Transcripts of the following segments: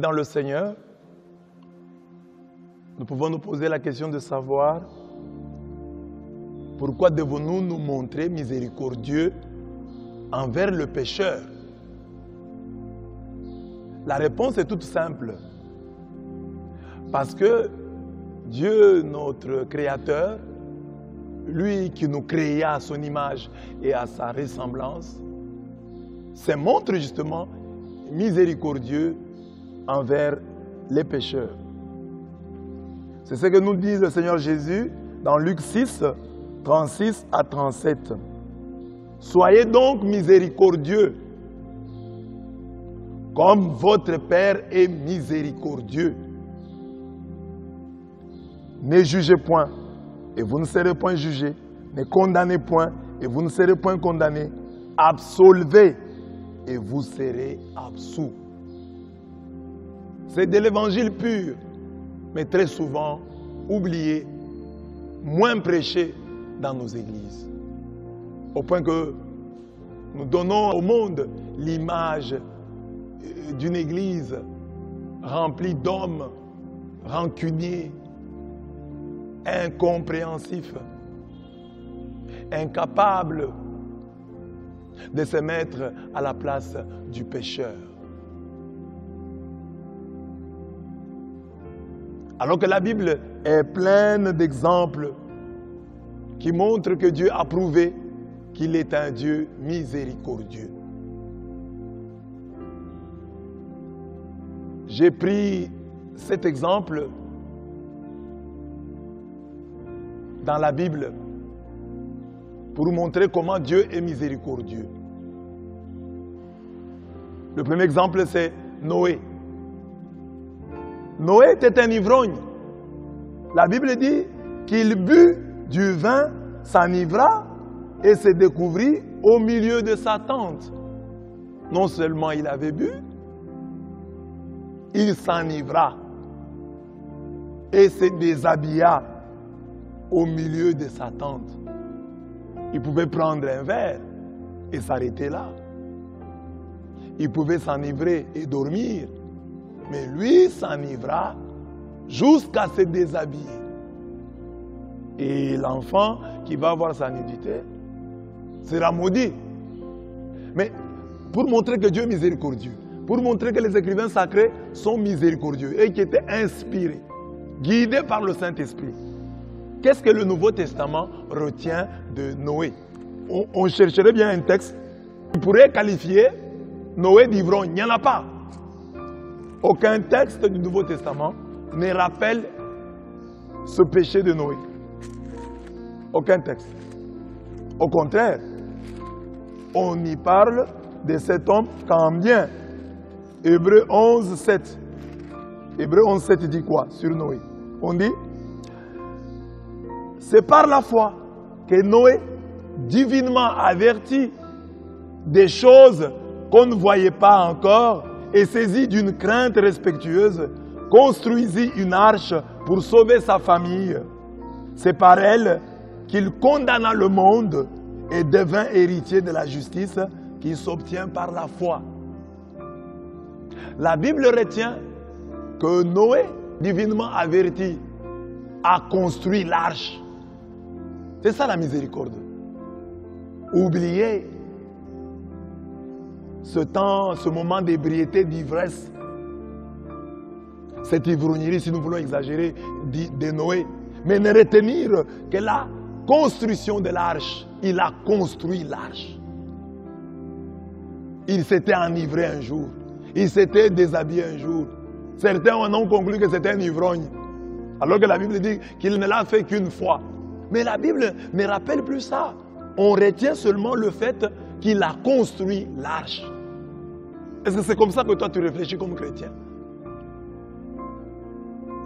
dans le Seigneur, nous pouvons nous poser la question de savoir pourquoi devons-nous nous montrer miséricordieux envers le pécheur? La réponse est toute simple. Parce que Dieu, notre Créateur, lui qui nous créa à son image et à sa ressemblance, se montre justement miséricordieux envers les pécheurs. C'est ce que nous dit le Seigneur Jésus dans Luc 6, 36 à 37. Soyez donc miséricordieux, comme votre Père est miséricordieux. Ne jugez point, et vous ne serez point jugés. Ne condamnez point, et vous ne serez point condamnés. Absolvez, et vous serez absous. C'est de l'évangile pur, mais très souvent oublié, moins prêché dans nos églises. Au point que nous donnons au monde l'image d'une église remplie d'hommes rancuniers, incompréhensifs, incapables de se mettre à la place du pécheur. Alors que la Bible est pleine d'exemples qui montrent que Dieu a prouvé qu'il est un Dieu miséricordieux. J'ai pris cet exemple dans la Bible pour vous montrer comment Dieu est miséricordieux. Le premier exemple, c'est Noé. Noé était un ivrogne. La Bible dit qu'il but du vin, s'enivra et se découvrit au milieu de sa tente. Non seulement il avait bu, il s'enivra et se déshabilla au milieu de sa tente. Il pouvait prendre un verre et s'arrêter là. Il pouvait s'enivrer et dormir. Mais lui s'enivra jusqu'à se déshabiller. Et l'enfant qui va avoir sa nudité sera maudit. Mais pour montrer que Dieu est miséricordieux, pour montrer que les écrivains sacrés sont miséricordieux et qui étaient inspirés, guidés par le Saint-Esprit, qu'est-ce que le Nouveau Testament retient de Noé? On chercherait bien un texte qui pourrait qualifier Noé d'ivrogne. Il n'y en a pas. Aucun texte du Nouveau Testament ne rappelle ce péché de Noé. Aucun texte. Au contraire, on y parle de cet homme quand bien. Hébreux 11, 7. Hébreux 11, 7 dit quoi sur Noé? On dit, c'est par la foi que Noé, divinement averti des choses qu'on ne voyait pas encore, et saisi d'une crainte respectueuse, construisit une arche pour sauver sa famille. C'est par elle qu'il condamna le monde et devint héritier de la justice qui s'obtient par la foi. La Bible retient que Noé, divinement averti, a construit l'arche. C'est ça la miséricorde. Oubliez ce temps, ce moment d'ébriété, d'ivresse, cette ivrognerie, si nous voulons exagérer, de Noé. Mais ne retenir que la construction de l'arche. Il a construit l'arche. Il s'était enivré un jour. Il s'était déshabillé un jour. Certains en ont conclu que c'était un ivrogne. Alors que la Bible dit qu'il ne l'a fait qu'une fois. Mais la Bible ne rappelle plus ça. On retient seulement le fait qu'il a construit l'arche. Est-ce que c'est comme ça que toi tu réfléchis comme chrétien?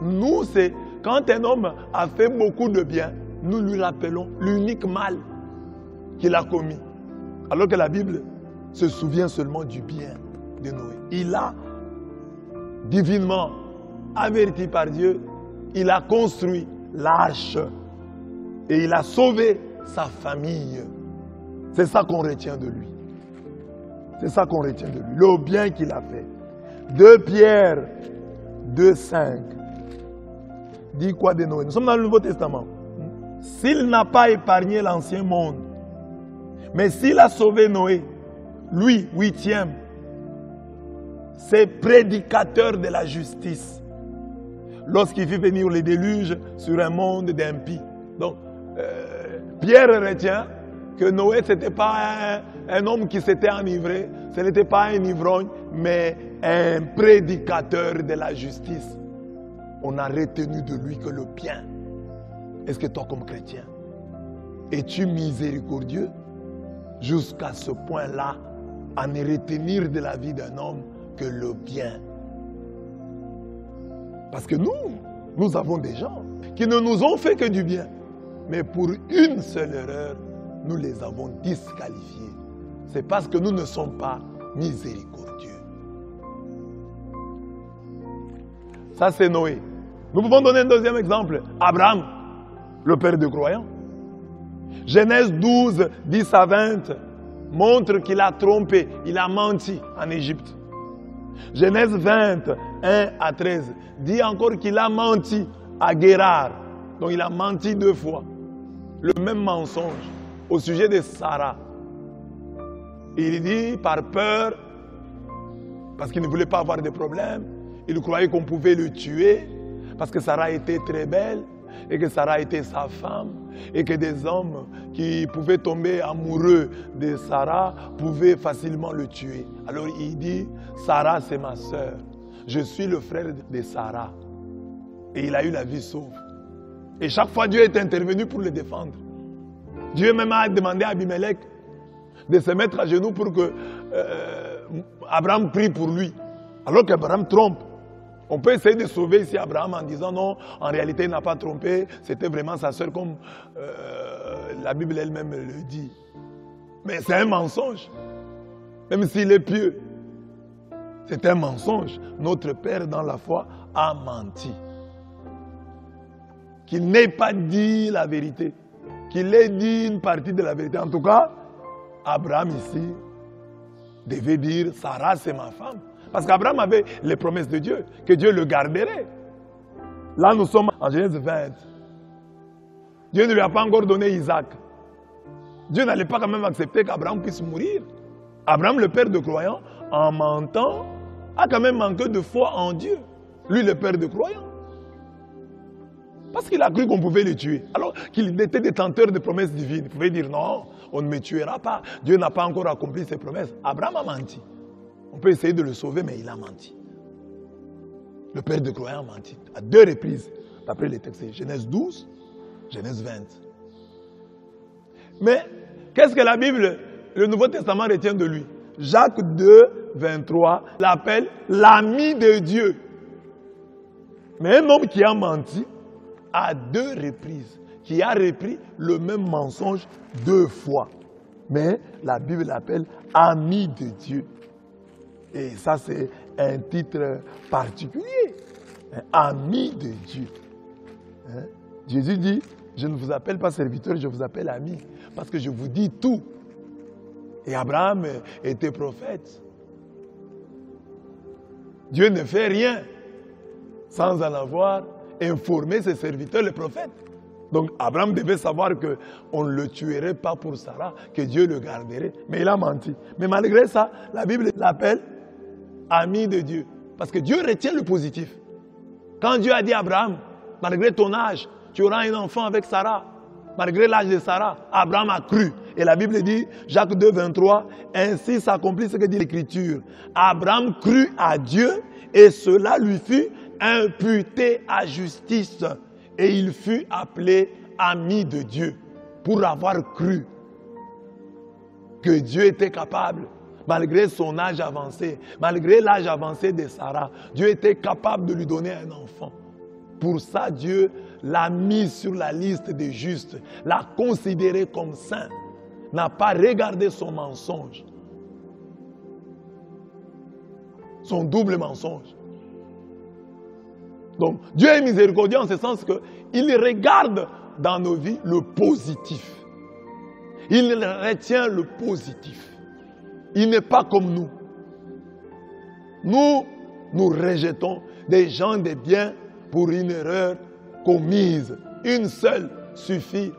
Nous, c'est quand un homme a fait beaucoup de bien, nous lui rappelons l'unique mal qu'il a commis. Alors que la Bible se souvient seulement du bien de Noé. Il a, divinement averti par Dieu, il a construit l'arche et il a sauvé sa famille. C'est ça qu'on retient de lui. C'est ça qu'on retient de lui, le bien qu'il a fait. 2 Pierre 2,5. Dit quoi de Noé? Nous sommes dans le Nouveau Testament. S'il n'a pas épargné l'ancien monde, mais s'il a sauvé Noé, lui, 8e, c'est prédicateur de la justice. Lorsqu'il fit venir le déluge sur un monde d'impies. Donc, Pierre retient que Noé, ce n'était pas un homme qui s'était enivré, ce n'était pas un ivrogne, mais un prédicateur de la justice. On a retenu de lui que le bien. Est-ce que toi, comme chrétien, es-tu miséricordieux jusqu'à ce point-là à ne retenir de la vie d'un homme que le bien? Parce que nous avons des gens qui ne nous ont fait que du bien. Mais pour une seule erreur, nous les avons disqualifiés. C'est parce que nous ne sommes pas miséricordieux. Ça, c'est Noé. Nous pouvons donner un deuxième exemple. Abraham, le père des croyants. Genèse 12, 10 à 20 montre qu'il a trompé, il a menti en Égypte. Genèse 20, 1 à 13 dit encore qu'il a menti à Guérar. Donc il a menti 2 fois. Le même mensonge au sujet de Sarah. Il dit par peur, parce qu'il ne voulait pas avoir de problème, il croyait qu'on pouvait le tuer, parce que Sarah était très belle, et que Sarah était sa femme, et que des hommes qui pouvaient tomber amoureux de Sarah pouvaient facilement le tuer. Alors il dit, Sarah c'est ma sœur, je suis le frère de Sarah. Et il a eu la vie sauve. Et chaque fois Dieu est intervenu pour le défendre. Dieu même a demandé à Abimelech de se mettre à genoux pour que Abraham prie pour lui. Alors qu'Abraham trompe. On peut essayer de sauver ici Abraham en disant non, en réalité il n'a pas trompé, c'était vraiment sa sœur comme la Bible elle-même le dit. Mais c'est un mensonge, même s'il est pieux. C'est un mensonge. Notre Père dans la foi a menti. Qu'il n'ait pas dit la vérité, qu'il ait dit une partie de la vérité. En tout cas, Abraham ici devait dire Sarah c'est ma femme. Parce qu'Abraham avait les promesses de Dieu, que Dieu le garderait. Là, nous sommes en Genèse 20. Dieu ne lui a pas encore donné Isaac. Dieu n'allait pas quand même accepter qu'Abraham puisse mourir. Abraham, le père de croyants, en mentant, a quand même manqué de foi en Dieu. Lui, le père de croyants. Parce qu'il a cru qu'on pouvait le tuer. Alors qu'il était détenteur de promesses divines. Il pouvait dire non, on ne me tuera pas. Dieu n'a pas encore accompli ses promesses. Abraham a menti. On peut essayer de le sauver, mais il a menti. Le père de croyants a menti. À 2 reprises, d'après les textes. Genèse 12, Genèse 20. Mais, qu'est-ce que la Bible, le Nouveau Testament retient de lui? Jacques 2, 23, l'appelle l'ami de Dieu. Mais un homme qui a menti à 2 reprises, qui a repris le même mensonge 2 fois. Mais la Bible l'appelle ami de Dieu. Et ça, c'est un titre particulier. Ami de Dieu. Hein? Jésus dit, je ne vous appelle pas serviteur, je vous appelle ami. Parce que je vous dis tout. Et Abraham était prophète. Dieu ne fait rien sans en avoir informé ses serviteurs, les prophètes. Donc Abraham devait savoir qu'on ne le tuerait pas pour Sarah, que Dieu le garderait. Mais il a menti. Mais malgré ça, la Bible l'appelle ami de Dieu. Parce que Dieu retient le positif. Quand Dieu a dit à Abraham, malgré ton âge, tu auras un enfant avec Sarah. Malgré l'âge de Sarah, Abraham a cru. Et la Bible dit, Jacques 2, 23, ainsi s'accomplit ce que dit l'Écriture. Abraham crut à Dieu et cela lui fut imputé à justice. Et il fut appelé ami de Dieu pour avoir cru que Dieu était capable. Malgré son âge avancé, malgré l'âge avancé de Sarah, Dieu était capable de lui donner un enfant. Pour ça, Dieu l'a mis sur la liste des justes, l'a considéré comme saint, n'a pas regardé son mensonge, son double mensonge. Donc, Dieu est miséricordieux en ce sens qu'il regarde dans nos vies le positif. Il retient le positif. Il n'est pas comme nous. Nous, nous rejetons des gens de bien pour une erreur commise. Une seule suffit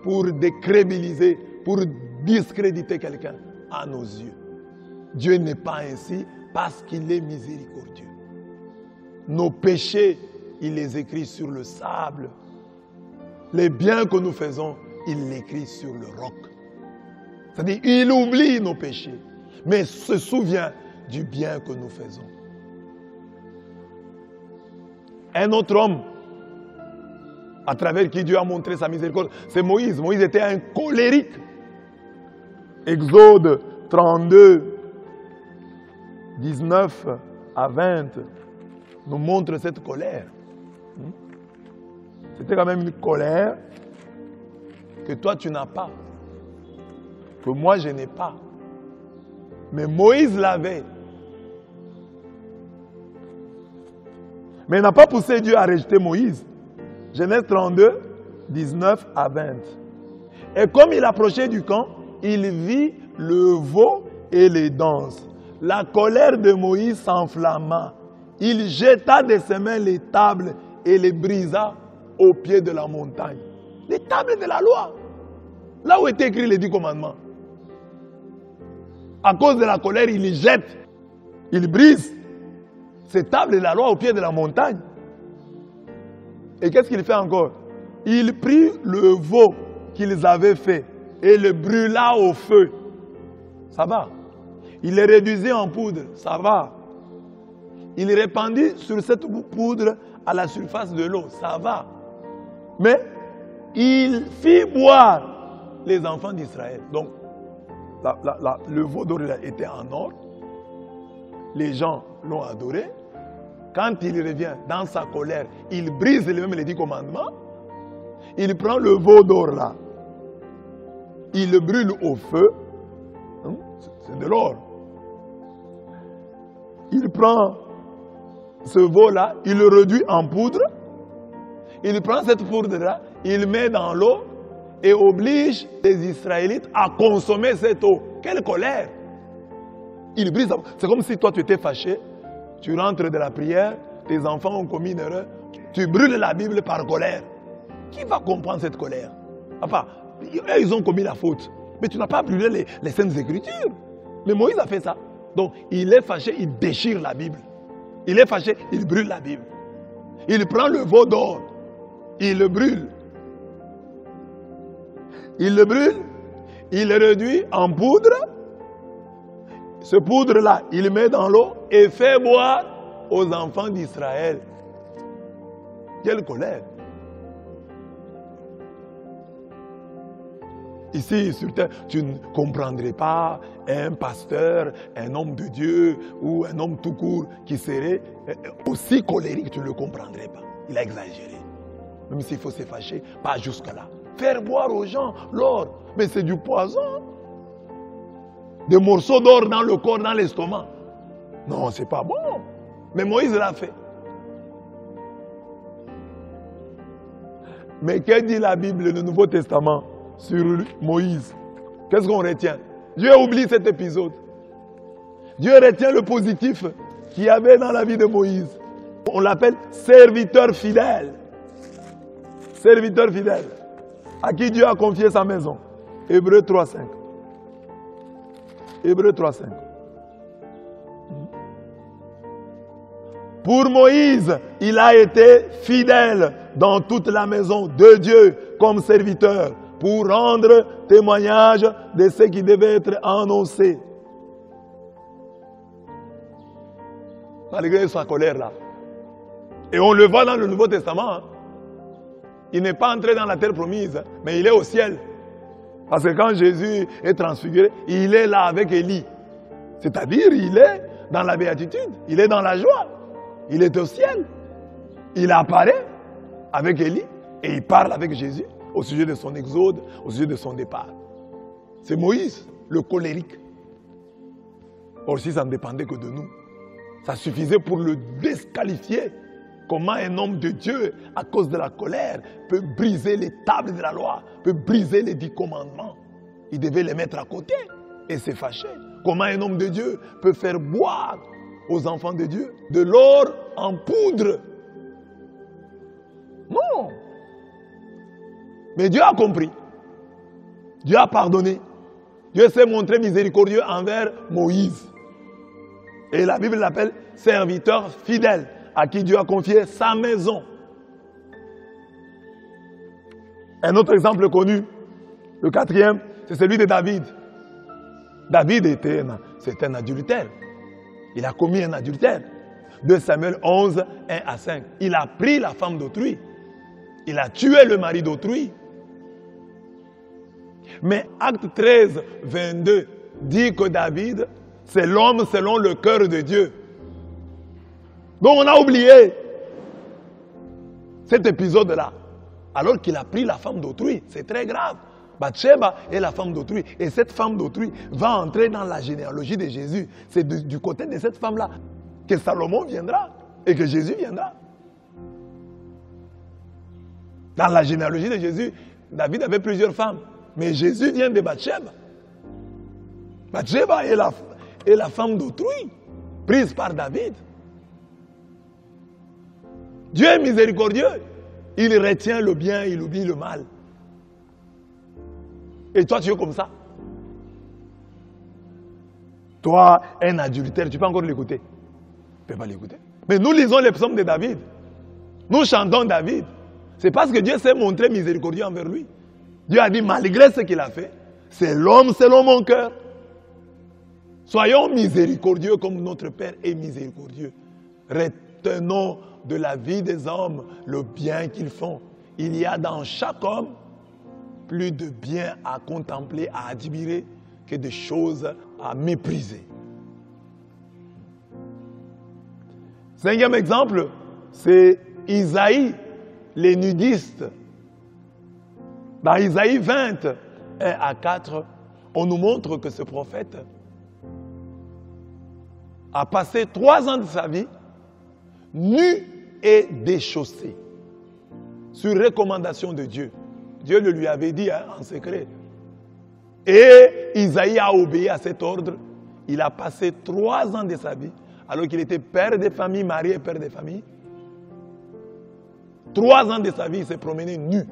pour décrédibiliser, pour discréditer quelqu'un à nos yeux. Dieu n'est pas ainsi parce qu'il est miséricordieux. Nos péchés, il les écrit sur le sable. Les biens que nous faisons, il l'écrit sur le roc. C'est-à-dire, il oublie nos péchés, mais se souvient du bien que nous faisons. Un autre homme, à travers qui Dieu a montré sa miséricorde, c'est Moïse. Moïse était un colérique. Exode 32, 19 à 20 nous montre cette colère. C'était quand même une colère que toi tu n'as pas, que moi je n'ai pas. Mais Moïse l'avait. Mais il n'a pas poussé Dieu à rejeter Moïse. Genèse 32, 19 à 20. Et comme il approchait du camp, il vit le veau et les danses. La colère de Moïse s'enflamma. Il jeta de ses mains les tables et les brisa au pied de la montagne. Les tables de la loi. Là où étaient écrits les 10 commandements. À cause de la colère, il jette, il brise ces tables de la loi au pied de la montagne. Et qu'est-ce qu'il fait encore? Il prit le veau qu'ils avaient fait et le brûla au feu. Ça va. Il le réduisit en poudre. Ça va. Il répandit sur cette poudre à la surface de l'eau. Ça va. Mais il fit boire les enfants d'Israël. Donc, le veau d'or était en or. Les gens l'ont adoré. Quand il revient dans sa colère, il brise les 10 commandements. Il prend le veau d'or là. Il le brûle au feu. C'est de l'or. Il prend ce veau là, il le réduit en poudre. Il prend cette poudre là, il met dans l'eau et oblige les Israélites à consommer cette eau. Quelle colère! Il brise. C'est comme si toi tu étais fâché, tu rentres de la prière, tes enfants ont commis une erreur, tu brûles la Bible par colère. Qui va comprendre cette colère? Enfin, ils ont commis la faute. Mais tu n'as pas brûlé les Saintes Écritures. Mais Moïse a fait ça. Donc, il est fâché, il déchire la Bible. Il est fâché, il brûle la Bible. Il prend le veau d'or, il le brûle. Il le brûle, il le réduit en poudre. Ce poudre-là, il le met dans l'eau et fait boire aux enfants d'Israël. Quelle colère! Ici, sur terre, tu ne comprendrais pas un pasteur, un homme de Dieu ou un homme tout court qui serait aussi colérique, tu ne le comprendrais pas. Il a exagéré. Même s'il faut se fâcher, pas jusque-là. Faire boire aux gens l'or, mais c'est du poison. Des morceaux d'or dans le corps, dans l'estomac. Non, c'est pas bon. Mais Moïse l'a fait. Mais que dit la Bible, le Nouveau Testament sur Moïse? Qu'est-ce qu'on retient? Dieu oublie cet épisode. Dieu retient le positif qu'il y avait dans la vie de Moïse. On l'appelle serviteur fidèle. Serviteur fidèle. À qui Dieu a confié sa maison. Hébreux 3.5. Hébreux 3.5. Pour Moïse, il a été fidèle dans toute la maison de Dieu comme serviteur pour rendre témoignage de ce qui devait être annoncé. Malgré sa colère là. Et on le voit dans le Nouveau Testament. Hein. Il n'est pas entré dans la terre promise, mais il est au ciel. Parce que quand Jésus est transfiguré, il est là avec Élie. C'est-à-dire, il est dans la béatitude, il est dans la joie. Il est au ciel. Il apparaît avec Élie et il parle avec Jésus au sujet de son exode, au sujet de son départ. C'est Moïse, le colérique. Or, si ça ne dépendait que de nous, ça suffisait pour le disqualifier. Comment un homme de Dieu, à cause de la colère, peut briser les tables de la loi, peut briser les 10 commandements. Il devait les mettre à côté et se fâcher. Comment un homme de Dieu peut faire boire aux enfants de Dieu? De l'or en poudre? Non. Mais Dieu a compris. Dieu a pardonné. Dieu s'est montré miséricordieux envers Moïse. Et la Bible l'appelle serviteur fidèle, à qui Dieu a confié sa maison. Un autre exemple connu, le quatrième, c'est celui de David. David c'était un adultère. Il a commis un adultère. 2 Samuel 11, 1 à 5. Il a pris la femme d'autrui. Il a tué le mari d'autrui. Mais Acte 13, 22 dit que David, c'est l'homme selon le cœur de Dieu. Donc on a oublié cet épisode-là. Alors qu'il a pris la femme d'autrui. C'est très grave. Bathsheba est la femme d'autrui. Et cette femme d'autrui va entrer dans la généalogie de Jésus. C'est du côté de cette femme-là que Salomon viendra et que Jésus viendra. Dans la généalogie de Jésus, David avait plusieurs femmes. Mais Jésus vient de Bathsheba. Bathsheba est la femme d'autrui, prise par David. Dieu est miséricordieux. Il retient le bien, il oublie le mal. Et toi, tu es comme ça. Toi, un adultère, tu peux encore l'écouter. Tu ne peux pas l'écouter. Mais nous lisons les psaumes de David. Nous chantons David. C'est parce que Dieu s'est montré miséricordieux envers lui. Dieu a dit, malgré ce qu'il a fait, c'est l'homme selon mon cœur. Soyons miséricordieux comme notre Père est miséricordieux. Retenons de la vie des hommes le bien qu'ils font. Il y a dans chaque homme plus de bien à contempler, à admirer, que de choses à mépriser. 5e exemple, c'est Isaïe, les nudistes. Dans Isaïe 20, 1 à 4, on nous montre que ce prophète a passé 3 ans de sa vie nu et déchaussé, sur recommandation de Dieu. Dieu le lui avait dit en secret. Et Isaïe a obéi à cet ordre. Il a passé 3 ans de sa vie, alors qu'il était père de famille, marié et père de famille. 3 ans de sa vie, il s'est promené nu.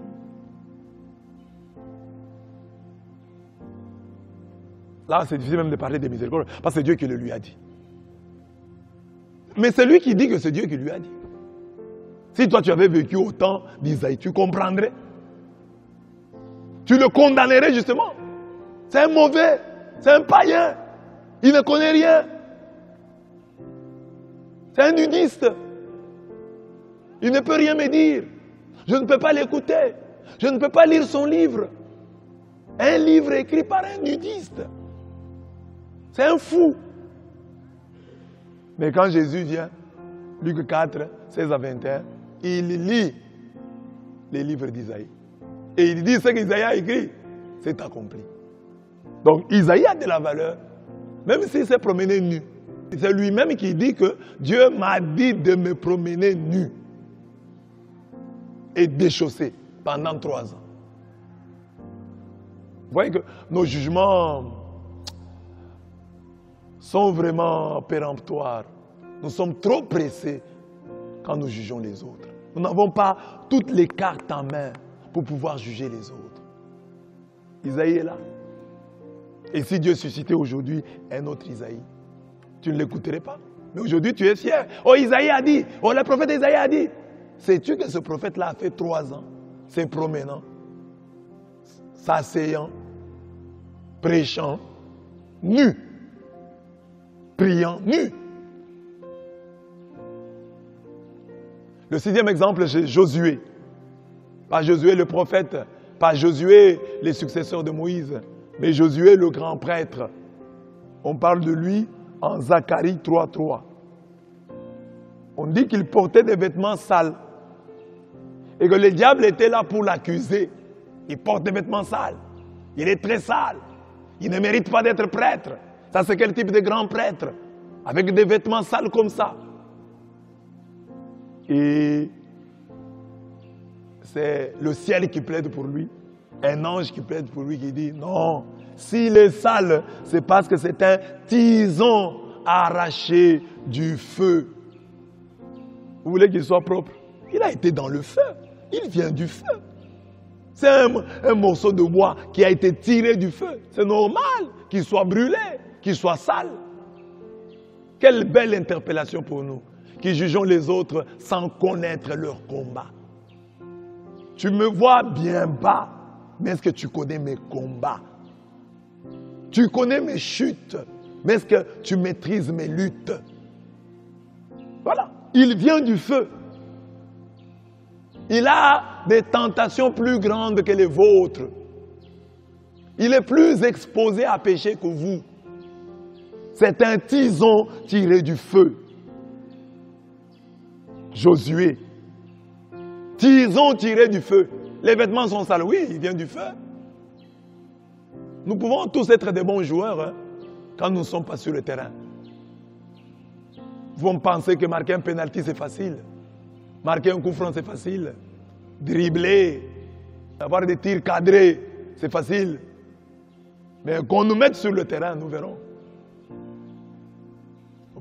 Là, c'est difficile même de parler de miséricorde, parce que c'est Dieu qui le lui a dit. Mais c'est lui qui dit que c'est Dieu qui lui a dit. Si toi tu avais vécu au temps d'Isaïe, tu comprendrais. Tu le condamnerais justement. C'est un mauvais, c'est un païen. Il ne connaît rien. C'est un nudiste. Il ne peut rien me dire. Je ne peux pas l'écouter. Je ne peux pas lire son livre. Un livre écrit par un nudiste. C'est un fou. Mais quand Jésus vient, Luc 4, 16 à 21, il lit les livres d'Isaïe. Et il dit ce qu'Isaïe a écrit, c'est accompli. Donc Isaïe a de la valeur, même s'il s'est promené nu. C'est lui-même qui dit que Dieu m'a dit de me promener nu et déchaussé pendant 3 ans. Vous voyez que nos jugements sont vraiment péremptoires. Nous sommes trop pressés quand nous jugeons les autres. Nous n'avons pas toutes les cartes en main pour pouvoir juger les autres. Isaïe est là. Et si Dieu suscitait aujourd'hui un autre Isaïe, tu ne l'écouterais pas. Mais aujourd'hui, tu es fier. Oh, Isaïe a dit. Oh, le prophète Isaïe a dit. Sais-tu que ce prophète-là a fait 3 ans, se promenant, s'asseyant, prêchant, nu, priant, nu. Le 6e exemple, c'est Josué. Pas Josué le prophète, pas Josué les successeurs de Moïse, mais Josué le grand prêtre. On parle de lui en Zacharie 3:3. On dit qu'il portait des vêtements sales et que le diable était là pour l'accuser. Il porte des vêtements sales. Il est très sale. Il ne mérite pas d'être prêtre. Ça, c'est quel type de grand prêtre? Avec des vêtements sales comme ça. Et c'est le ciel qui plaide pour lui. Un ange qui plaide pour lui, qui dit non, s'il est sale, c'est parce que c'est un tison arraché du feu. Vous voulez qu'il soit propre? Il a été dans le feu. Il vient du feu. C'est un morceau de bois qui a été tiré du feu. C'est normal qu'il soit brûlé, qu'il soit sale. Quelle belle interpellation pour nous, qui jugeons les autres sans connaître leur combat. Tu me vois bien bas, mais est-ce que tu connais mes combats? Tu connais mes chutes, mais est-ce que tu maîtrises mes luttes? Voilà, il vient du feu. Il a des tentations plus grandes que les vôtres. Il est plus exposé à pécher que vous. C'est un tison tiré du feu. Josué. Tison tiré du feu. Les vêtements sont sales. Oui, il vient du feu. Nous pouvons tous être des bons joueurs hein, quand nous ne sommes pas sur le terrain. Vous pensez que marquer un penalty c'est facile. Marquer un coup franc c'est facile. Dribbler, avoir des tirs cadrés, c'est facile. Mais qu'on nous mette sur le terrain, nous verrons.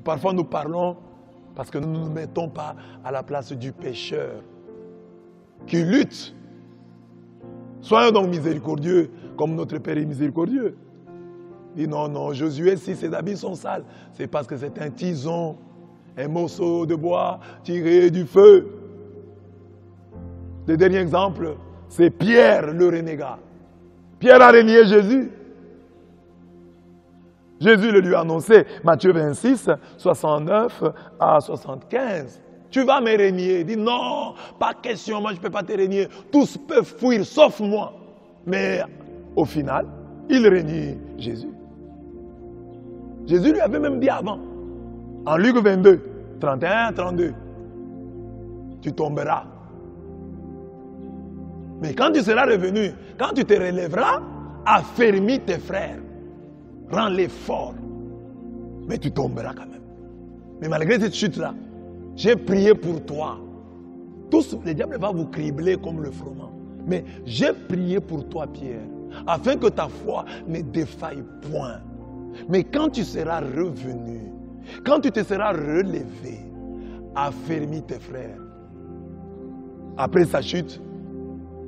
Parfois nous parlons parce que nous ne nous mettons pas à la place du pécheur qui lutte. Soyons donc miséricordieux comme notre Père est miséricordieux. Il dit non, non, Josué, si ses habits sont sales, c'est parce que c'est un tison, un morceau de bois tiré du feu. Le dernier exemple, c'est Pierre le renégat. Pierre a renié Jésus. Jésus le lui a annoncé, Matthieu 26, 69 à 75. Tu vas me renier. Il dit non, pas question, moi je ne peux pas te renier. Tous peuvent fuir sauf moi. Mais au final, il renie Jésus. Jésus lui avait même dit avant, en Luc 22, 31, 32, tu tomberas. Mais quand tu seras revenu, quand tu te relèveras, affermis tes frères. Rends-les forts. Mais tu tomberas quand même. Mais malgré cette chute-là, j'ai prié pour toi. Tous, le diable va vous cribler comme le froment. Mais j'ai prié pour toi, Pierre, afin que ta foi ne défaille point. Mais quand tu seras revenu, quand tu te seras relevé, affermis tes frères. Après sa chute,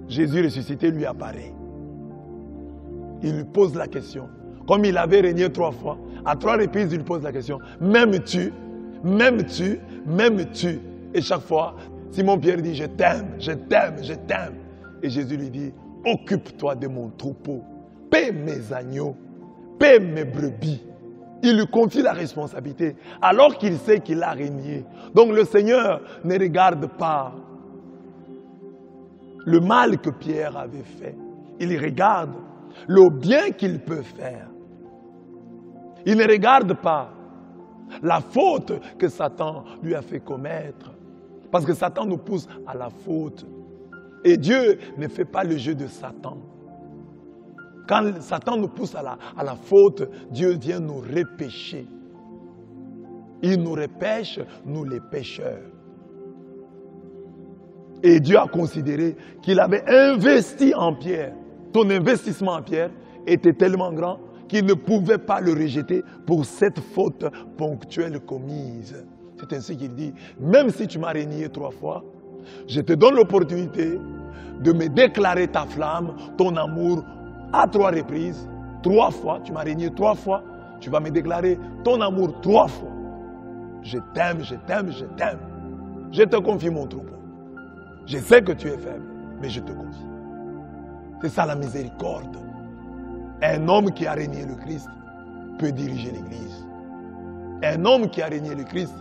Jésus ressuscité lui apparaît. Il lui pose la question. Comme il avait régné 3 fois, à 3 reprises, il lui pose la question. M'aimes-tu? M'aimes-tu? M'aimes-tu? Et chaque fois, Simon-Pierre dit, je t'aime, je t'aime, je t'aime. Et Jésus lui dit, occupe-toi de mon troupeau, paie mes agneaux, paie mes brebis. Il lui confie la responsabilité, alors qu'il sait qu'il a régné. Donc le Seigneur ne regarde pas le mal que Pierre avait fait. Il regarde le bien qu'il peut faire. Il ne regarde pas la faute que Satan lui a fait commettre. Parce que Satan nous pousse à la faute. Et Dieu ne fait pas le jeu de Satan. Quand Satan nous pousse à la faute, Dieu vient nous repêcher. Il nous repêche, nous les pécheurs. Et Dieu a considéré qu'il avait investi en Pierre. Son investissement en Pierre était tellement grand qu'il ne pouvait pas le rejeter pour cette faute ponctuelle commise. C'est ainsi qu'il dit, même si tu m'as renié 3 fois, je te donne l'opportunité de me déclarer ta flamme, ton amour, à 3 reprises. 3 fois, tu m'as renié 3 fois, tu vas me déclarer ton amour 3 fois. Je t'aime, je t'aime, je t'aime. Je te confie mon troupeau. Je sais que tu es faible, mais je te confie. C'est ça la miséricorde. Un homme qui a régné le Christ peut diriger l'Église. Un homme qui a régné le Christ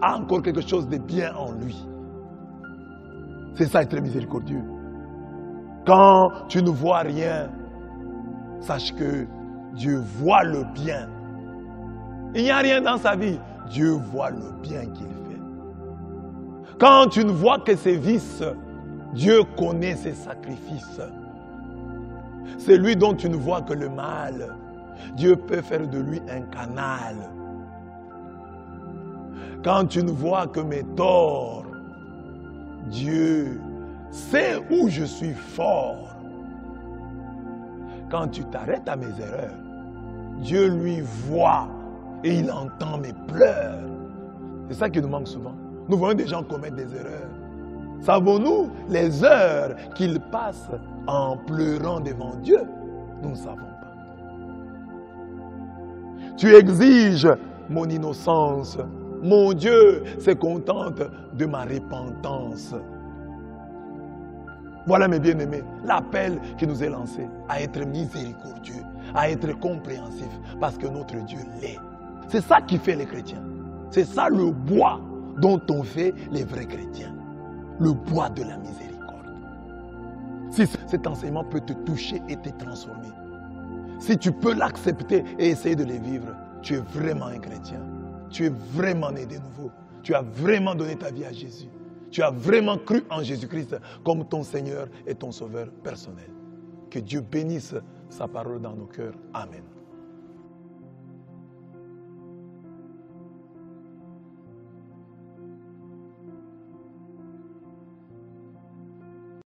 a encore quelque chose de bien en lui. C'est ça être miséricordieux. Quand tu ne vois rien, sache que Dieu voit le bien. Il n'y a rien dans sa vie. Dieu voit le bien qu'il fait. Quand tu ne vois que ses vices, Dieu connaît ses sacrifices. C'est lui dont tu ne vois que le mal. Dieu peut faire de lui un canal. Quand tu ne vois que mes torts, Dieu sait où je suis fort. Quand tu t'arrêtes à mes erreurs, Dieu lui voit et il entend mes pleurs. C'est ça qui nous manque souvent. Nous voyons des gens commettre des erreurs. Savons-nous les heures qu'ils passent en pleurant devant Dieu? Nous ne savons pas. Tu exiges mon innocence. Mon Dieu se contente de ma repentance. Voilà mes bien-aimés, l'appel qui nous est lancé à être miséricordieux, à être compréhensif, parce que notre Dieu l'est. C'est ça qui fait les chrétiens. C'est ça le bois dont on fait les vrais chrétiens. Le bois de la miséricorde. Si cet enseignement peut te toucher et te transformer, si tu peux l'accepter et essayer de le vivre, tu es vraiment un chrétien. Tu es vraiment né de nouveau. Tu as vraiment donné ta vie à Jésus. Tu as vraiment cru en Jésus-Christ comme ton Seigneur et ton Sauveur personnel. Que Dieu bénisse sa parole dans nos cœurs. Amen.